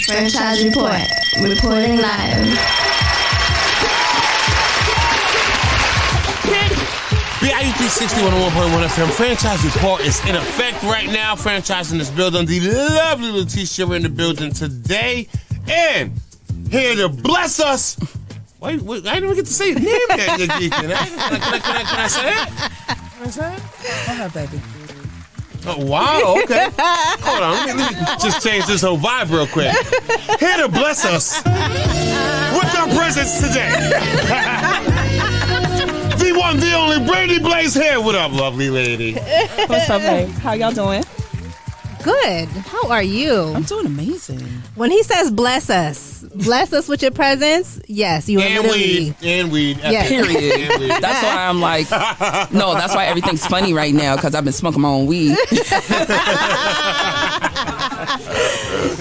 Franchise Report. Reporting live. BIU 360 101.1 FM. Franchise Report is in effect right now. Franchise in this building. The lovely Leticia in the building today. And here to bless us. Wait, I didn't even get to say his name yet. Can I say it? Can I say it? Go ahead, baby. Oh, wow, okay. Hold on, let me just change this whole vibe real quick. Here to bless us with our presence today. The one, the only, Brandie Blaze here. What up, lovely lady? What's up, babe? How y'all doing? Good. How are you? I'm doing amazing. When he says bless us with your presence, yes, you are And literally. weed. And weed. Yeah. Period. And weed. That's why I'm like, no, that's why everything's funny right now, because I've been smoking my own weed.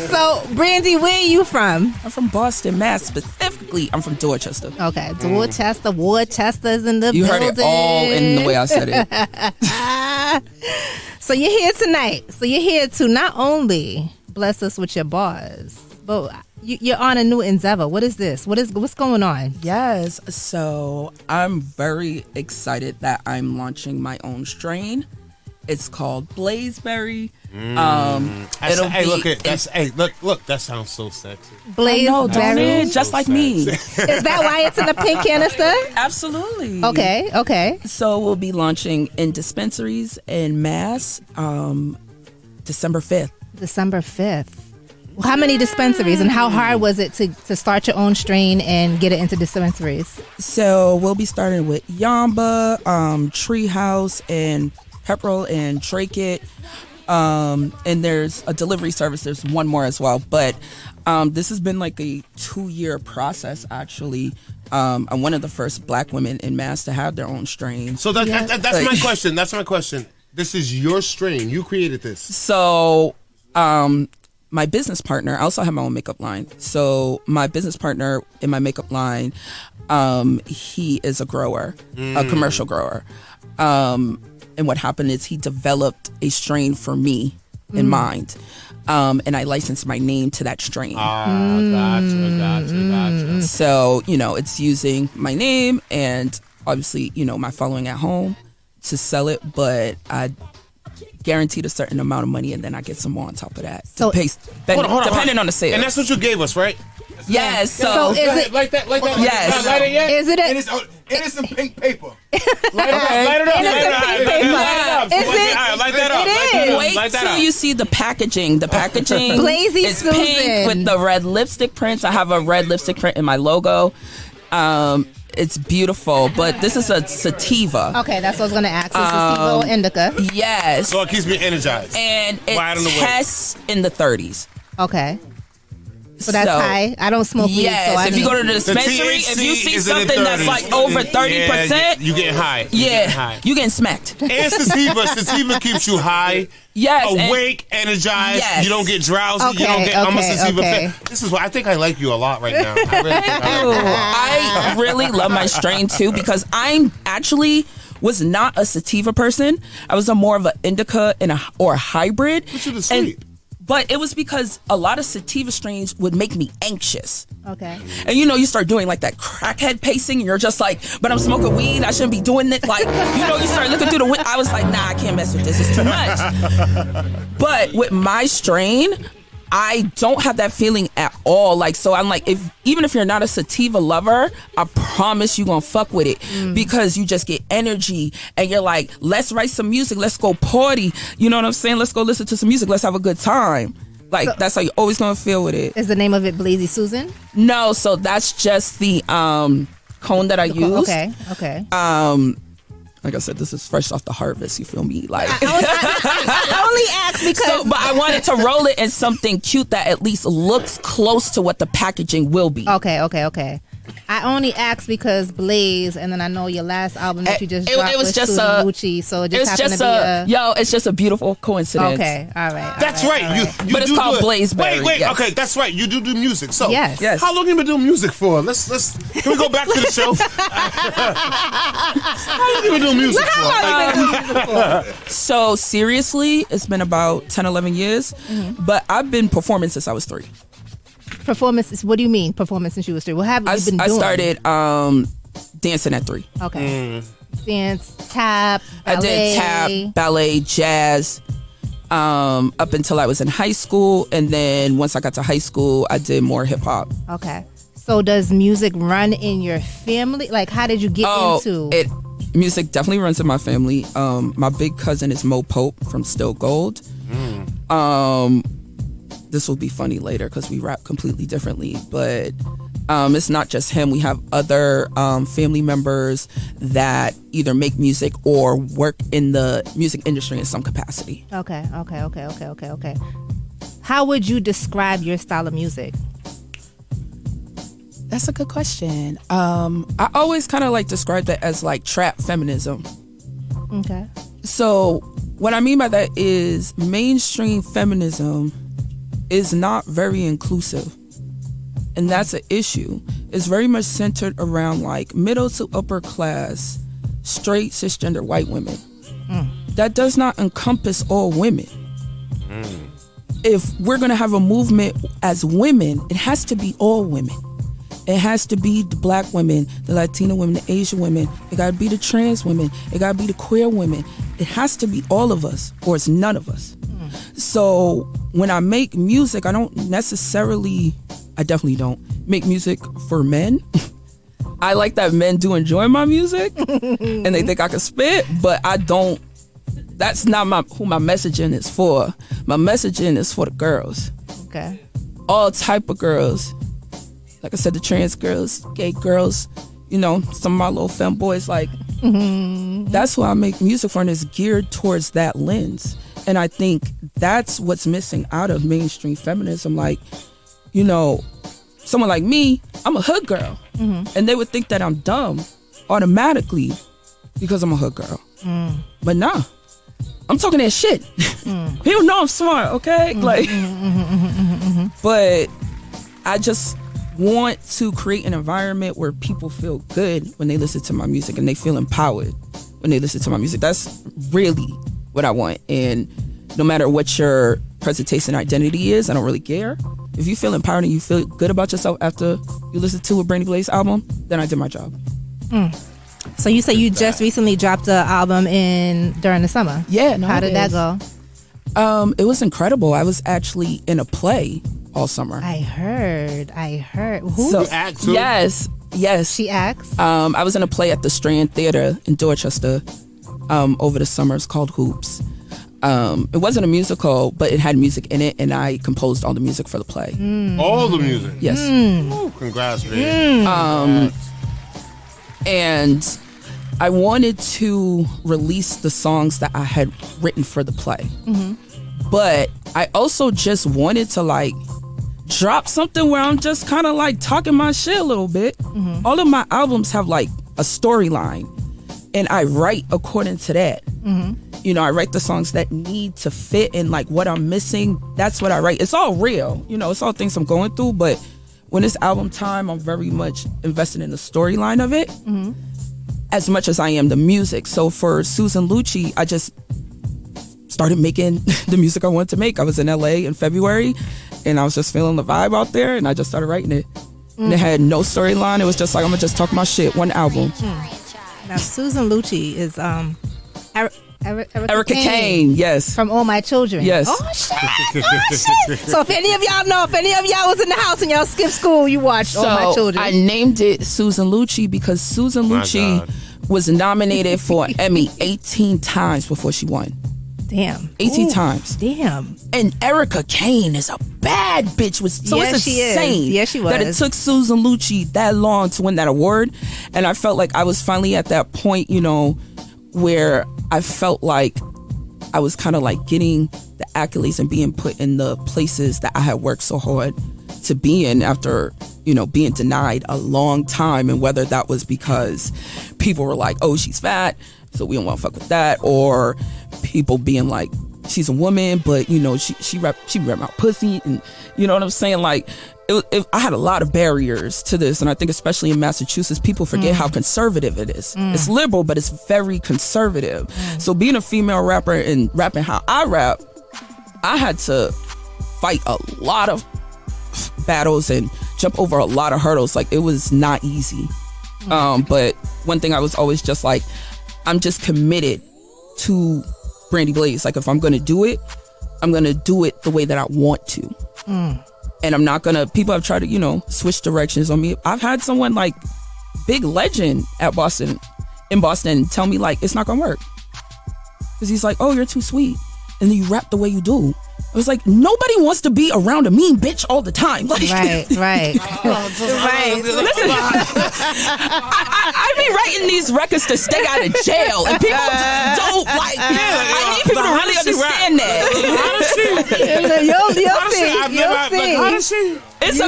So, Brandie, where are you from? I'm from Boston, Mass. Specifically, I'm from Dorchester. Okay, Dorchester, Worcester's in the You building. heard it all in the way I said it. So you're here tonight. So you're here to not only bless us with your bars, but you're on a new endeavor. What is this? What's going on? Yes, so I'm very excited that I'm launching my own strain. It's called Blazeberry. Look, that sounds so sexy. Blazeberry. Just like me. Is that why it's in a pink canister? Absolutely. Okay. So we'll be launching in dispensaries in Mass December 5th. December 5th. How many dispensaries and how hard was it to start your own strain and get it into dispensaries? So we'll be starting with Yamba, Treehouse, and Pepperell and Trachit. And there's a delivery service. There's one more as well. But this has been like a 2-year process, actually. I'm one of the first Black women in Mass to have their own strain. So that's my question. That's my question. This is your strain. You created this. So my business partner, I also have my own makeup line. So my business partner in my makeup line, he is a grower, a commercial grower. And what happened is he developed a strain for me in mind. And I licensed my name to that strain. Gotcha. So, it's using my name and obviously, my following at home to sell it. But I guaranteed a certain amount of money and then I get some more on top of that. So depending on the sale. And that's what you gave us, right? Yes. So is it like that? Yes. Light it yet? Is it It is some pink paper. Light it up. Is it? Light that up. It is. Wait till you see the packaging. The packaging Blazy is Susan. pink with the red lipstick prints. I have a red lipstick print in my logo. It's beautiful, but this is a sativa. Okay, that's what I was going to ask. Is sativa or indica? Yes. So it keeps me energized. And Right on the it way. tests in the 30s. Okay. So that's high. I don't smoke weed, Yes, so I if you go to the dispensary, THC if you see is in the something that's 30s. like over 30%, you getting high. you getting smacked. And sativa keeps you high, Yes, and- awake, energized. Yes. You don't get drowsy. Okay, You don't get. I'm a okay, sativa okay. fan. This is why I think I like you a lot right now. I really think I like you a lot. I really love my strain too because I'm actually was not a sativa person. I was more of an indica or a hybrid. Put you to sleep. But it was because a lot of sativa strains would make me anxious. Okay. And you start doing like that crackhead pacing and you're just like, but I'm smoking weed, I shouldn't be doing it. Like, you start looking through the window. I was like, nah, I can't mess with this. It's too much. But with my strain, I don't have that feeling at all. Like, so I'm like, even if you're not a sativa lover, I promise you gonna fuck with it because you just get energy and you're like, let's write some music, let's go party. You know what I'm saying? Let's go listen to some music, let's have a good time. Like, so, that's how you're always gonna feel with it. Is the name of it Blazy Susan? No, so that's just the cone that I use. Okay. Like I said, this is fresh off the harvest. You feel me? Like I only asked because. but I wanted to roll it in something cute that at least looks close to what the packaging will be. Okay. I only asked because Blaze, and then I know your last album that you just dropped it was was just Gucci, so it just happened to be it's just a beautiful coincidence. Okay, all right. That's right. You But it's do called Blazeberry. Wait. Yes. Okay, that's right. You do music. So Yes. How long have you been doing music for? Let's. Can we go back to the show? How long have you been doing music for? So seriously, it's been about 10, 11 years, but I've been performing since I was 3. Performances. What do you mean performance since you was 3? What have you been doing? I started dancing at 3. Okay. Dance, tap, ballet. I did tap, ballet, jazz, up until I was in high school. And then once I got to high school, I did more hip hop. Okay. So does music run in your family? Like, how did you get into it? Music definitely runs in my family. My big cousin is Mo Pope from Still Gold. This will be funny later because we rap completely differently, but it's not just him. We have other family members that either make music or work in the music industry in some capacity. Okay. How would you describe your style of music? That's a good question. I always kind of like describe that as like trap feminism. Okay. So what I mean by that is mainstream feminism is not very inclusive. And that's an issue. It's very much centered around like middle to upper class, straight cisgender white women. That does not encompass all women. If we're going to have a movement as women, it has to be all women. It has to be the black women, the Latina women, the Asian women. It got to be the trans women. It got to be the queer women. It has to be all of us, or it's none of us. So when I make music, I definitely don't make music for men. I like that men do enjoy my music and they think I can spit, but I don't. That's not who my messaging is for. My messaging is for the girls. Okay. All type of girls. Like I said, the trans girls, gay girls, some of my little femboys, like, that's who I make music for, and it's geared towards that lens. And I think that's what's missing out of mainstream feminism. Like, someone like me, I'm a hood girl. And they would think that I'm dumb automatically because I'm a hood girl. But nah, I'm talking that shit. People know I'm smart, okay? But I just want to create an environment where people feel good when they listen to my music and they feel empowered when they listen to my music. That's really what I want. And no matter what your presentation identity is, I don't really care. If you feel empowered and you feel good about yourself after you listen to a Brandie Blaze album, then I did my job. So you say you just recently dropped an album during the summer. Yeah. How did that go? It was incredible. I was actually in a play all summer. I heard. Who? You act too? Yes. She acts? I was in a play at the Strand Theater in Dorchester over the summer. It's called Hoops. It wasn't a musical, but it had music in it, and I composed all the music for the play. All the music? Yes. Ooh, congrats, man. And I wanted to release the songs that I had written for the play. But I also just wanted to like drop something where I'm just kind of like talking my shit a little bit. All of my albums have like a storyline, and I write according to that. I write the songs that need to fit in like what I'm missing. That's what I write. It's all real, it's all things I'm going through, but when it's album time, I'm very much invested in the storyline of it as much as I am the music. So for Susan Lucci, I just started making the music I wanted to make. I was in LA in February and I was just feeling the vibe out there, and I just started writing it. And it had no storyline. It was just like, I'm gonna just talk my shit, one album. Now Susan Lucci is Erica Kane, yes. From All My Children. Yes. Oh shit. So if any of y'all was in the house and y'all skipped school, you watched All My Children. I named it Susan Lucci because Susan Lucci was nominated for an Emmy 18 times before she won. Damn. 18 times. Damn. And Erica Kane is a bad bitch. So yes, it's insane yes, she was. that it took Susan Lucci that long to win that award. And I felt like I was finally at that point, where I felt like I was kind of like getting the accolades and being put in the places that I had worked so hard to be in after, being denied a long time. And whether that was because people were like, oh, she's fat, so we don't want to fuck with that, or people being like, she's a woman, but she rep out pussy, and you know what I'm saying? Like, I had a lot of barriers to this, and I think especially in Massachusetts, people forget how conservative it is. It's liberal, but it's very conservative. So being a female rapper and rapping how I rap, I had to fight a lot of battles and jump over a lot of hurdles. Like, it was not easy. But one thing I was always just like, I'm just committed to Brandie Blaze. Like, if I'm going to do it, I'm going to do it the way that I want to. And I'm not going to, people have tried to, you know, switch directions on me. I've had someone like big legend in Boston tell me like, it's not going to work. Because he's like, oh, you're too sweet. And then you rap the way you do. I was like, nobody wants to be around a mean bitch all the time. Like, Right. Listen, I be writing these records to stay out of jail, and people don't like. I need people to really understand that. You'll see. It's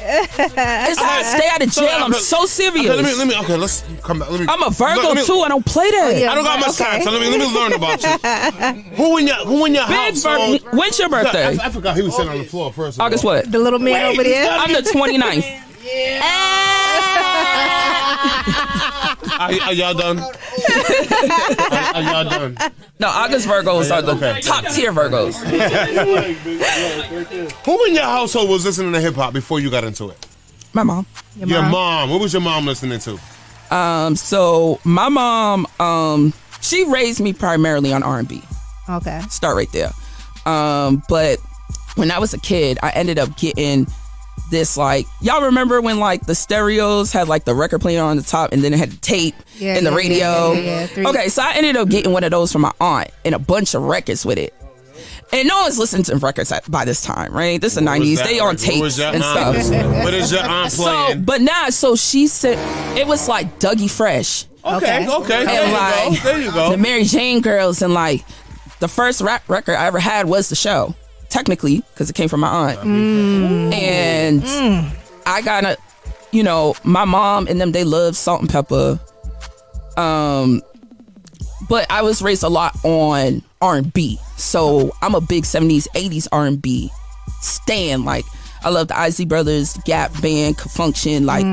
it's how to stay out of jail. I'm so serious. Okay, let's come back. I'm a Virgo too. I don't play that. I don't got much time, so let me learn about you. Who in your house? When's your birthday? I forgot he was sitting on the floor first. August what? The little man over there. I'm the 29th. Are y'all done? Are y'all done? No, August Virgos are the top tier Virgos. Who in your household was listening to hip hop before you got into it? My mom. Your mom. What was your mom listening to? So my mom, she raised me primarily on R&B. Okay. Start right there. But when I was a kid, I ended up getting this, like, y'all remember when like the stereos had like the record player on the top and then it had the tape and the radio? Okay, so I ended up getting one of those from my aunt and a bunch of records with it. And no one's listening to records by this time, right? This is the 90s. They on tapes and stuff. What is your aunt playing? So she said it was like Dougie Fresh. Okay. And There you go. The Mary Jane Girls, and like the first rap record I ever had was The Show. Technically, because it came from my aunt. And I gotta, you know, my mom and them, they love Salt and Pepper. But I was raised a lot on R&B. So I'm a big 70s, 80s R&B stan. Like, I love the Isley Brothers, Gap Band, Function, like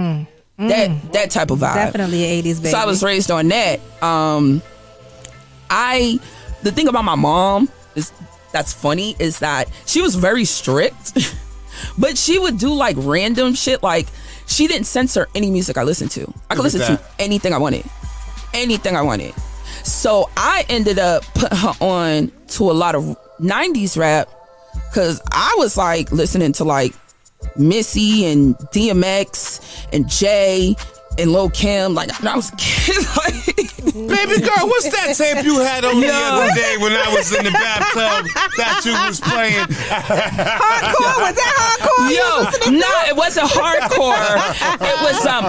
that type of vibe. Definitely 80s baby. So I was raised on that. The thing about my mom that's funny is that she was very strict, but she would do like random shit. Like, she didn't censor any music I listened to. I could listen to anything I wanted. So I ended up putting her on to a lot of 90s rap because I was like listening to like Missy and DMX and Jay and Lil Kim. Like, when I was a kid, like, baby girl, what's that tape you had on the other day when I was in the bathtub that you was playing? Hardcore? Was that hardcore? Yo, no, it wasn't hardcore.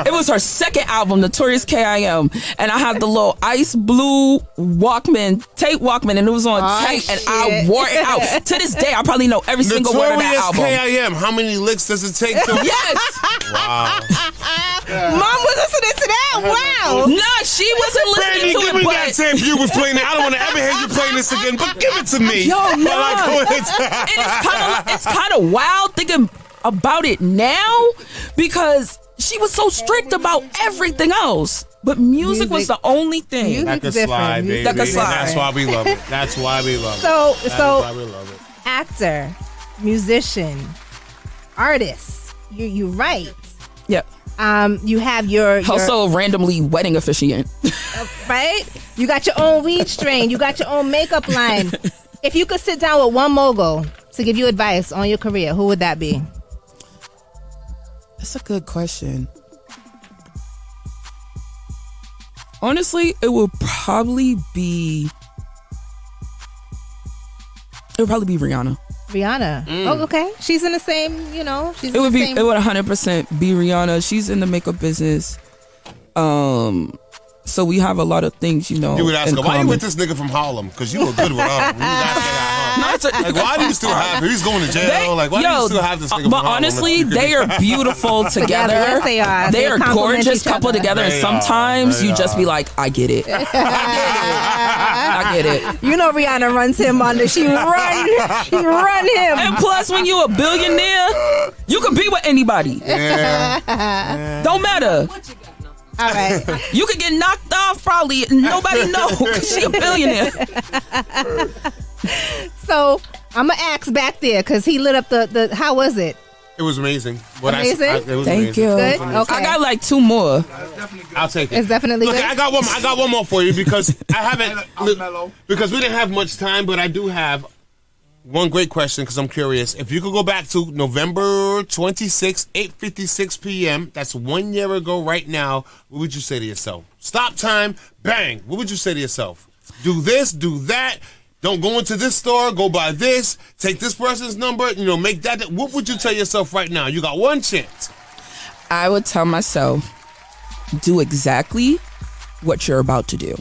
It was her second album, Notorious K.I.M. And I had the little ice blue tape Walkman, and it was on tape, and I wore it out. To this day, I probably know every single word of that album. Notorious K.I.M. How many licks does it take to? Yes. Wow. Mom was listening to that? Wow. Nah, she wasn't listening Brandie, to give it, me but that tape you was playing. I don't want to ever hear you playing this again, but give it to me. Yo, no. It's kind of wild thinking about it now because she was so strict about everything else. But music was the only thing. That could slide, baby. That could slide. That's why we love it. That's why we love it. So why we love it. Actor, musician, artist. You write. Yep. You have your Also randomly wedding officiant. Right? You got your own weed strain. You got your own makeup line. If you could sit down with one mogul to give you advice on your career, who would that be? That's a good question. Honestly, it would probably be Rihanna. Rihanna. Oh, okay. She's in the same, she's It would 100% be Rihanna. She's in the makeup business. So we have a lot of things, You would ask her, why you with this nigga from Harlem? Because you were good with him. Like, why do you still have him? He's going to jail. Why do you still have this nigga from Harlem? But honestly, they are beautiful together. Yes, they are. They are gorgeous couple together. And sometimes you just be like, I get it. I get it. You know Rihanna runs him under. She run him. And plus, when you a billionaire, you can be with anybody. Yeah. Don't matter. All right. You could get knocked off probably. Nobody know because she a billionaire. So, I'm gonna ask back there because he lit up the. How was it? It was amazing. Amazing? It was Thank amazing. you. Good. Okay. I got like 2 more. I'll take it. It's definitely Look, good. I got one more for you because I haven't. I'm mellow. Because we didn't have much time, but I do have one great question because I'm curious. If you could go back to November 26, 8:56 p.m., that's 1 year ago right now, what would you say to yourself? Stop time, bang. What would you say to yourself? Do this, do that. Don't go into this store, go buy this, take this person's number, make that. What would you tell yourself right now? You got one chance. I would tell myself, do exactly what you're about to do.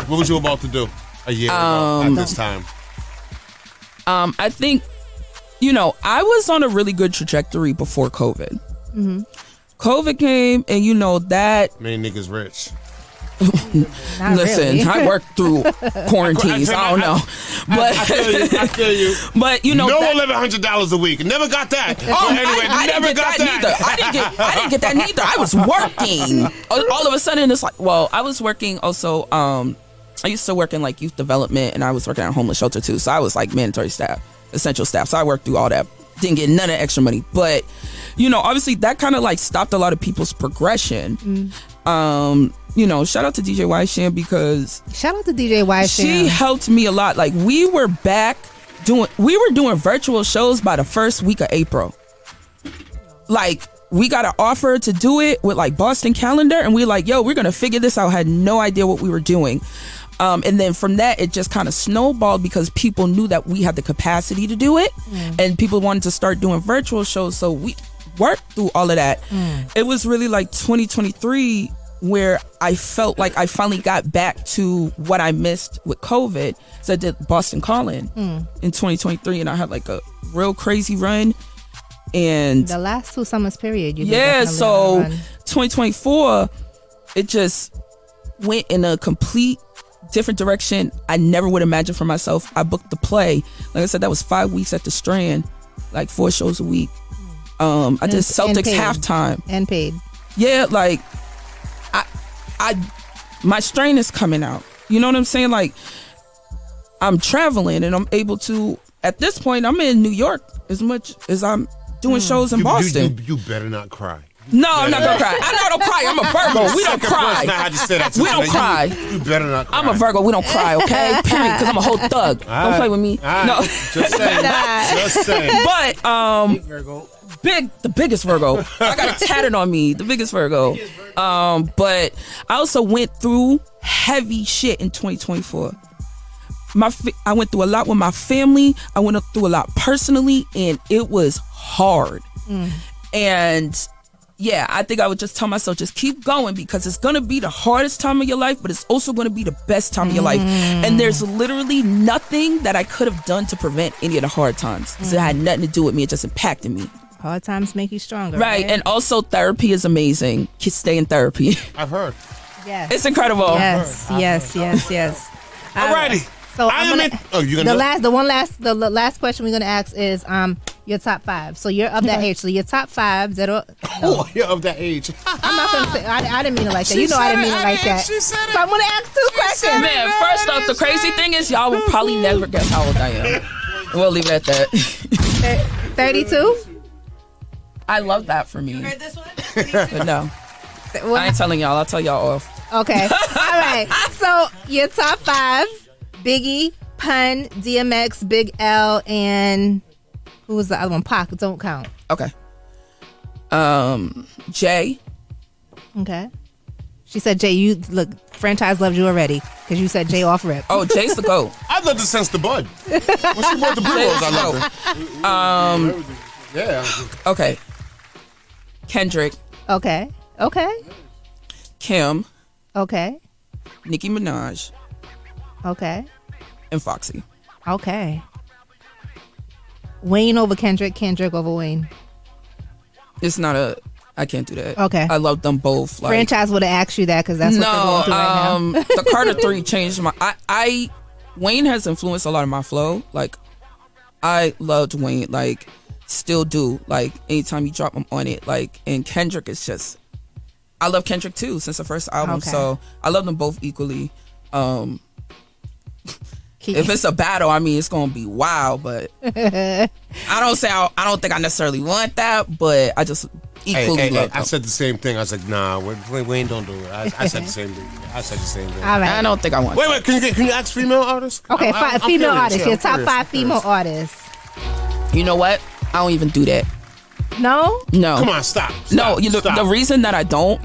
What was you about to do a year ago at this time? I think, I was on a really good trajectory before COVID. Mm-hmm. COVID came and that. Made niggas rich. Not Listen, really. I worked through quarantines. I don't know. But I feel you. But No $1,100 a week. Never got that. Oh, Anyway, I never didn't get got that neither. I didn't get that neither. I was working. All of a sudden, it's like, I was working also. I used to work in like youth development, and I was working at a homeless shelter too. So I was like mandatory staff, essential staff. So I worked through all that. Didn't get none of extra money, but obviously that kind of like stopped a lot of people's progression. Shout out to DJ Y Sham because Shout out to DJ Y Sham. she helped me a lot. Like we were doing virtual shows by the first week of April. Like we got an offer to do it with like Boston Calendar, and we were like, yo, we're gonna figure this out. Had no idea what we were doing. And then from that, it just kind of snowballed because people knew that we had the capacity to do it, and people wanted to start doing virtual shows. So we worked through all of that. It was really like 2023 where I felt like I finally got back to what I missed with COVID. So I did Boston Calling in 2023, and I had like a real crazy run. And The last 2 summers period. You so 2024, it just went in a complete different direction. I never would imagine for myself. I booked the play. Like I said, that was 5 weeks at the Strand, like 4 shows a week. I did Celtics halftime. And paid. Yeah, like my strain is coming out. You know what I'm saying? Like I'm traveling and I'm able to, at this point, I'm in New York as much as I'm doing shows in Boston. You better not cry. No, I'm not gonna cry. I know I don't cry. I'm a Virgo. We don't cry. I just said that to We don't cry. You better not cry. I'm a Virgo. We don't cry, okay? Period. Because I'm a whole thug. Don't play with me. No. Just saying. Just saying. But the biggest Virgo. I got it tatted on me. The biggest Virgo. But I also went through heavy shit in 2024. I went through a lot with my family. I went through a lot personally, and it was hard. And yeah, I think I would just tell myself, just keep going, because it's going to be the hardest time of your life, but it's also going to be the best time of your life. And there's literally nothing that I could have done to prevent any of the hard times, because it had nothing to do with me. It just impacted me. Hard times make you stronger. Right. And also therapy is amazing. Kids stay in therapy. I've heard. Yes. It's incredible. Yes. Alrighty. So you gonna the last question we're gonna ask is your top 5. So you're of that age. So your top 5 that are. Oh, you're of that age. I'm not gonna say. I didn't mean it like that. You know I didn't mean it like that. She said it. So I'm gonna ask 2 questions. Man, first off, the crazy thing is y'all will probably never guess how old I am. We'll leave it at that. 32. I love that for me. You heard this one? But no. Well, I ain't telling y'all. I'll tell y'all off. Okay. All right. So your top 5: Biggie, Pun, DMX, Big L, and who was the other one? Pac. Don't count. Okay. Jay. Okay. She said Jay. You look. Franchise loved you already because you said Jay off rip. Oh, Jay's the GOAT. I loved it since the bud. When she bought the Blue Rose, I loved it. Yeah. Okay. Kendrick. Okay. Okay. Kim. Okay. Nicki Minaj. Okay. And Foxy. Okay. Wayne over Kendrick. Kendrick over Wayne. It's not a. I can't do that. Okay. I love them both. Like, Franchise would have asked you that because that's what they're going through right now. The Carter 3 changed my. Wayne has influenced a lot of my flow. Like, I loved Wayne. Like, still do. Like, anytime you drop him on it. Like, and Kendrick is just. I love Kendrick too since the first album. Okay. So I love them both equally. If it's a battle, I mean, it's gonna be wild. But I don't think I necessarily want that. But I just equally love. I said the same thing. I was like, nah, we ain't don't do it. I said the same thing. All right. I don't think I want. Wait, can you ask female artists? Okay, I'm female curious. artists. Yeah, Your top curious. 5 female artists. You know what? I don't even do that. No. Come on, stop. No, stop. the reason that I don't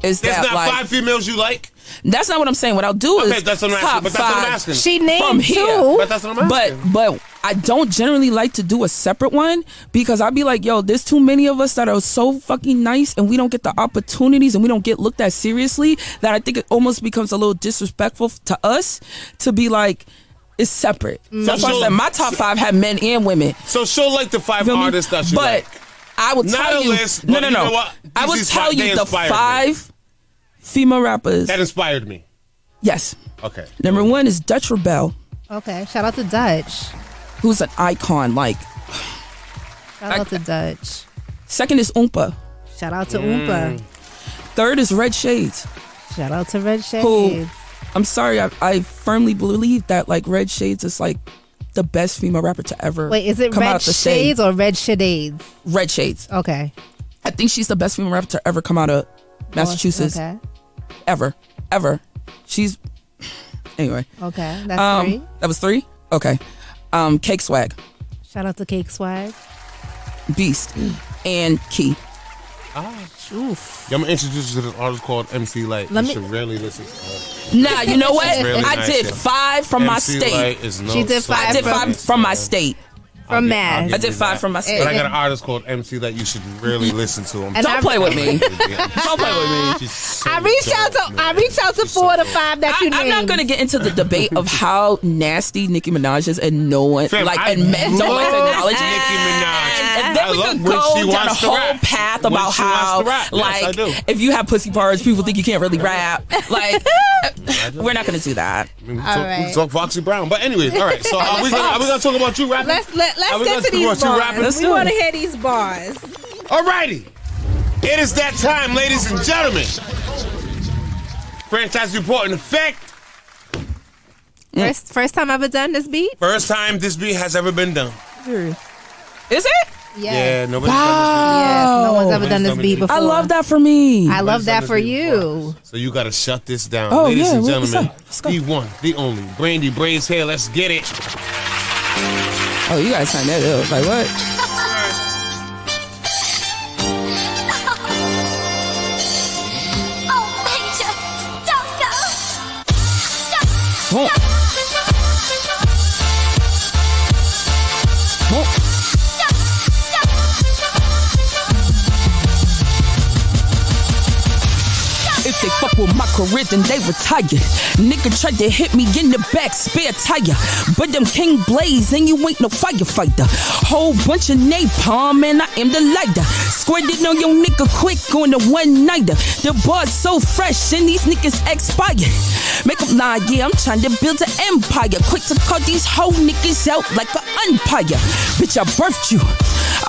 is There's that not like 5 females you like? that's not what I'm saying. What I'll do is That's what I'm top asking. But that's what I'm 5 asking. She named from here. 2. But that's what I'm asking. But I don't generally like to do a separate one because I'll be like, yo, there's too many of us that are so fucking nice and we don't get the opportunities and we don't get looked at seriously that I think it almost becomes a little disrespectful to us to be like, it's separate. That's why I said my top 5 had men and women. So she'll like the 5 Feel me? artists that you but like. I would Not tell a you, list, no. but you know what? I would These tell they you the inspired me. 5 female rappers. That inspired me. Yes. Okay. Number 1 is Dutch Rebel, Okay. Shout out to Dutch. who's an icon. Like, Shout out to Dutch. second is Oompa. Shout out to Oompa. Third is Red Shades. Shout out to Red Shades. Who, I'm sorry, I firmly believe that like Red Shades is like the best female rapper to ever Wait, is it come Red out the Shades stage. or Red Shades? Red Shades. Okay. I think she's the best female rapper to ever come out of Massachusetts. Okay. Ever. She's anyway. Okay. That's 3. That was 3? Okay. Cake Swag, Shout out to Cake Swag. Beast, and Key. Oof. Yeah, I'm going to introduce you to this artist called MC Light. Let You me- should really listen to her. Nah, you know what? Really I nice, did yeah. 5 from my MC state. Light is no She did slouch. 5 I did 5 from my state. From Mass. I did 5 from my state. But I got an artist called MC that you should really listen to. And Don't I- play with me. Don't Don't play with me. She's so I reached out to 4 of the 5 that you named. I'm not gonna get into the debate of how nasty Nicki Minaj is, and no one Fam, like, I and men don't like to love acknowledge it. Nicki Minaj. And then I we love could when go she down a wants to whole rap. path When about she how, wants to rap. Yes, I like, do. if you have pussy parts, people think you can't really rap. Like, we're not gonna do that. We can right. talk Foxy Brown. But anyways, all right. So are we gonna talk about you rapping? Let's Are we get gonna to talk these about you rapping? bars. Let's We do want to it. hear these bars. Alrighty. It is that time, ladies and gentlemen. Franchise report in effect. First time ever done this beat? First time this beat has ever been done. Is it? Yes. Yeah, nobody's Yes, no one's ever done this Nobody's beat done before. I love that for me. I love that done for this beat you. before. So you gotta shut this down. Oh, Ladies yeah, and what's gentlemen, up? Let's go. the one, the only, Brandie braids hair. Let's get it. Oh, you guys signed that up. Like what? Oh. Oh. If they fuck with my career, then they retire. Nigga tried to hit me in the back, spare tire. But them King Blaze and you ain't no firefighter. Whole bunch of napalm and I am the lighter. Squirted on your nigga quick on the one-nighter. The bar's so fresh and these niggas expired. Make up lie, yeah, I'm trying to build an empire. Quick to cut these whole niggas out like an umpire. Bitch, I birthed you.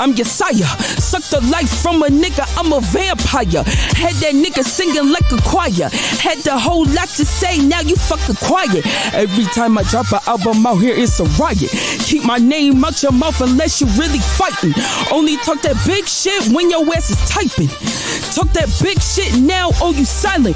I'm your sire. Suck the life from a nigga, I'm a vampire. Had that nigga singing like a choir. Had the whole lot to say, now you fucking quiet. Every time I drop an album out here, it's a riot. Keep my name out your mouth unless you really fighting. Only talk that big shit when your ass is typing. Talk that big shit now, oh you silent.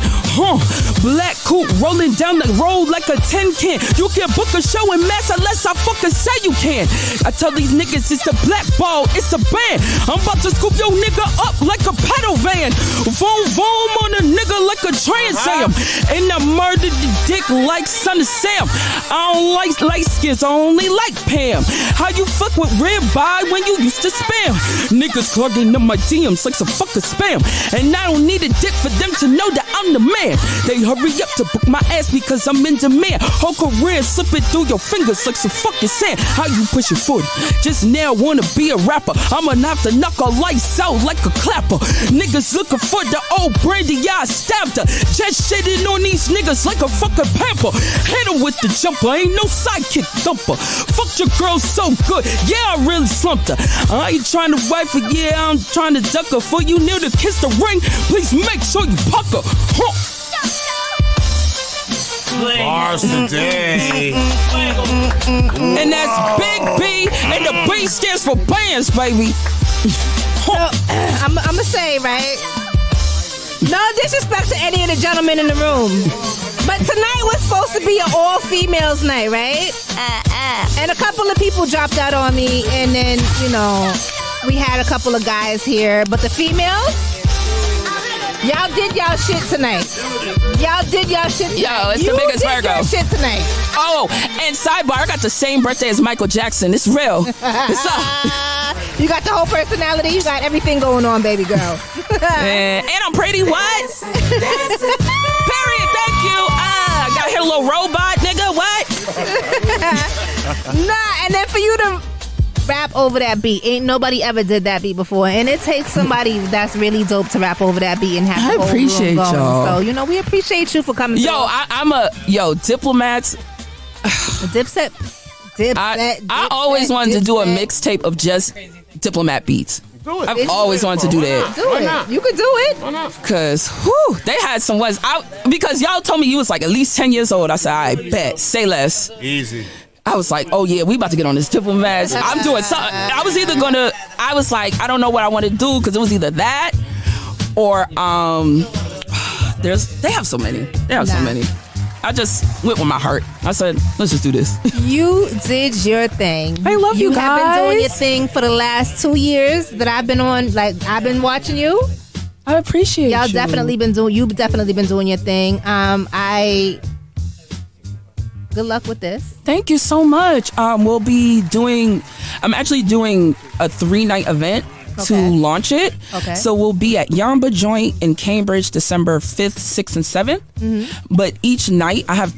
Black coupe rolling down the road like a tin can. You can book a show in Mass unless I fucking say you can. I tell these niggas it's a black ball, it's a band. I'm about to scoop your nigga up like a pedal van. Vroom vroom on a nigga like a Trans Am. And I murdered the dick like Son of Sam. I don't like light skins, I only like Pam. How you fuck with red by when you used to spam? Niggas clogging up my DMs like some fucking spam. And I don't need a dick for them to know that I'm the man. They hurry up to book my ass because I'm in demand. Whole career slipping through your fingers like some fucking sand. How you pushing 40? Just now wanna be a rapper. I'ma have to knock our lights out like a clapper. Niggas looking for the old Brandie, yeah, I stabbed her. Just shitting on these niggas like a fucking pamper. Hit him with the jumper, ain't no sidekick thumper. Fuck your girl so good, yeah, I really slumped her. I ain't trying to wife her, yeah, I'm trying to duck her. For you kneel to kiss the ring, please make sure you pucker. Bars today. And that's Big B, and the B stands for bands, baby. So, I'm going to say, right? No disrespect to any of the gentlemen in the room. But tonight was supposed to be an all-females night, right? And a couple of people dropped out on me. And then, we had a couple of guys here. But the females, y'all did y'all shit tonight. Y'all did y'all shit tonight. Yo, it's the biggest Virgo. You did your shit tonight. Oh, and sidebar, I got the same birthday as Michael Jackson. It's real. It's up. You got the whole personality. You got everything going on, baby girl. And I'm pretty. What? Period. Thank you. Got here a little robot, nigga. What? Nah, and then for you to rap over that beat, ain't nobody ever did that beat before, and it takes somebody that's really dope to rap over that beat and have the whole appreciate room going. y'all. So we appreciate you for coming. Yo, I'm a Diplomats. Dipset. I always wanted to do a mixtape of just Diplomat beats. Do it. I've always wanted to do that. Do it. You could do it. Why not? Cause they had some ones out because y'all told me you was like at least 10 years old. I said, I bet. Say less. Easy. I was like, oh yeah, we about to get on this Diplomats. I'm doing something. I was like, I don't know what I want to do because it was either that or they have so many. So many. I just went with my heart. I said, let's just do this. You did your thing. I love you guys. You have been doing your guys. thing for the last 2 years that I've been on. Like, I've been watching you. I appreciate You've you. definitely been doing your thing. Good luck with this. Thank you so much. I'm actually doing a 3-night event to launch it. Okay. So we'll be at Yamba Joint in Cambridge, December 5th, 6th, and 7th. Mm-hmm. But each night I have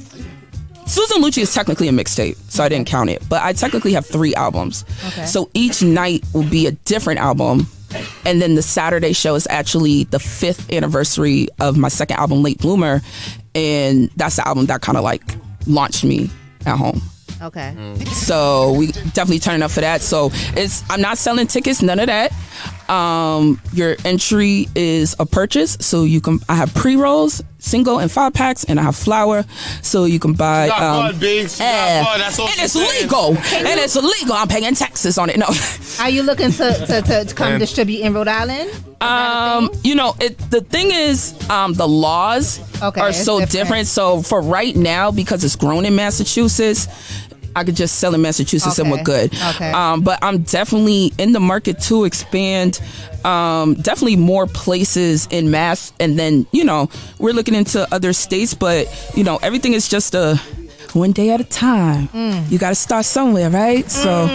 Susan Lucci is technically a mixtape, so I didn't count it. But I technically have 3 albums. Okay. So each night will be a different album. And then the Saturday show is actually the 5th anniversary of my second album, Late Bloomer. And that's the album that kind of like launched me at home. Okay. So we definitely turning up for that. So I'm not selling tickets, none of that. Your entry is a purchase. So I have pre-rolls, single and 5-packs, and I have flour. So you can buy That's all and it's legal. And it's illegal. I'm paying taxes on it. No. Are you looking to come distribute in Rhode Island? The thing is, the laws are so different. So for right now, because it's grown in Massachusetts, I could just sell in Massachusetts and we're good. Okay. But I'm definitely in the market to expand. Definitely more places in Mass, and then we're looking into other states. But everything is just one day at a time. You got to start somewhere, right? So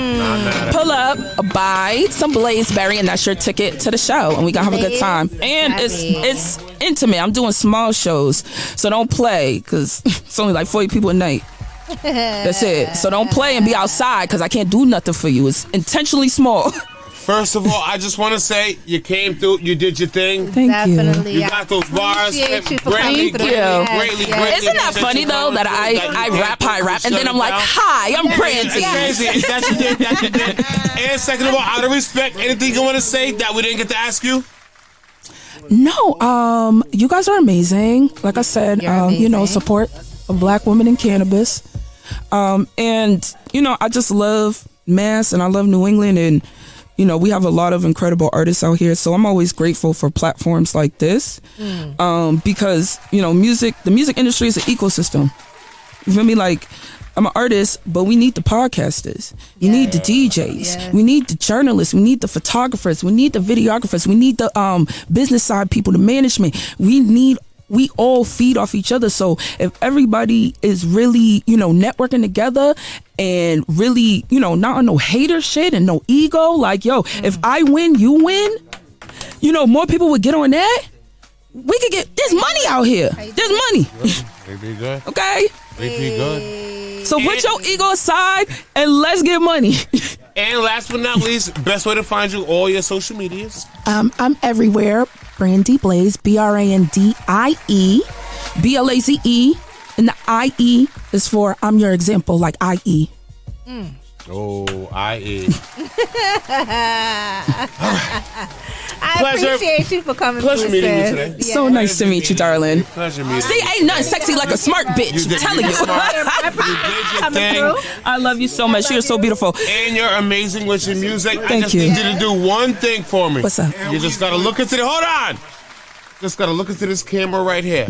pull up, buy some Blazeberry, and that's your ticket to the show, and we gonna have a good time. And it's intimate. I'm doing small shows, so don't play because it's only like 40 people a night. That's it. So don't play and be outside because I can't do nothing for you. It's intentionally small. First of all, I just want to say you came through, you did your thing. Thank you. You got those bars. Thank you. Greatly. Isn't that funny though that I rap high rap and then I'm like, hi, I'm Brandie. That's crazy. That you did. And second of all, out of respect, anything you want to say that we didn't get to ask you? No, you guys are amazing. Like I said, support a Black woman in cannabis. And I just love Mass and I love New England, and we have a lot of incredible artists out here, so I'm always grateful for platforms like this. Because the music industry is an ecosystem. You feel me? Like, I'm an artist, but we need the podcasters. You need the DJs. We need the journalists. We need the photographers. We need the videographers. We need the business side people, the management. We all feed off each other. So if everybody is really, networking together and really, not on no hater shit and no ego, like, if I win, you win, more people would get on that. We could there's money out here. There's money. They be good. Okay? They be good. So put your ego aside and let's get money. And last but not least, best way to find you, all your social medias. I'm everywhere. Brandie Blaze, Brandie Blaze, and the IE is for I'm your example, like IE. Oh, IE. I pleasure. appreciate you for coming. Pleasure meeting you sis. today. Yeah. So nice to meet you, darling. Pleasure meeting See, you. ain't nothing sexy like a smart bitch. I'm telling you. I You appreciate did you your coming thing. through. I love you so much. You're so beautiful. And you're amazing with your music. I Thank just you. need you to do one thing for me. What's up? You just gotta look into the. Hold on. Just gotta look into this camera right here.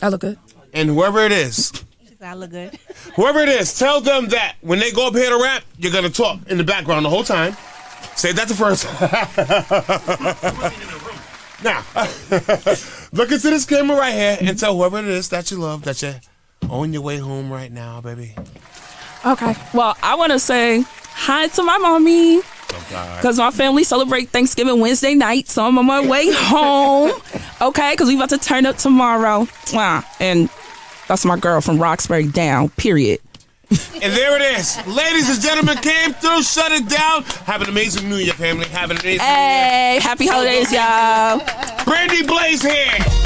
I look good. And whoever it is, I look good. whoever it is, tell them that when they go up here to rap, you're gonna talk in the background the whole time. Say that the first. Now, look into this camera right here and tell whoever it is that you love that you're on your way home right now, baby. Okay. Well, I want to say hi to my mommy. Because my family celebrate Thanksgiving Wednesday night, so I'm on my way home. Okay, because we about to turn up tomorrow. Mwah. And that's my girl from Roxbury down, period. And there it is. Ladies and gentlemen, came through, shut it down. Have an amazing New Year, family. Have an amazing New Year. Hey, happy holidays, y'all. Brandie Blaze here.